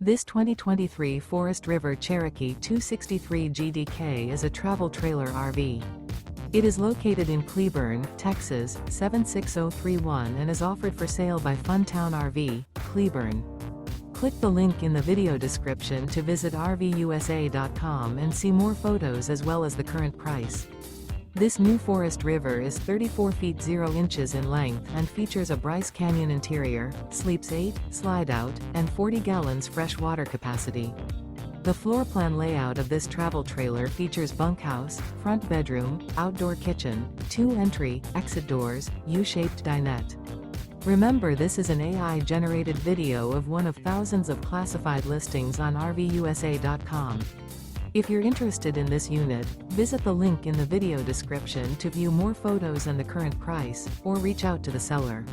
This 2023 Forest River Cherokee 263 GDK is a travel trailer RV. It is located in Cleburne, Texas, 76031 and is offered for sale by Funtown RV, Cleburne. Click the link in the video description to visit RVUSA.com and see more photos as well as the current price. This new Forest River is 34 feet 0 inches in length and features a BRYCE CANYON interior, sleeps 8, slide-out, and 40 gallons fresh water capacity. The floor plan layout of this travel trailer features bunkhouse, front bedroom, outdoor kitchen, 2 entry, exit doors, U-shaped dinette. Remember, this is an AI-generated video of one of thousands of classified listings on RVUSA.com. If you're interested in this unit, visit the link in the video description to view more photos and the current price, or reach out to the seller.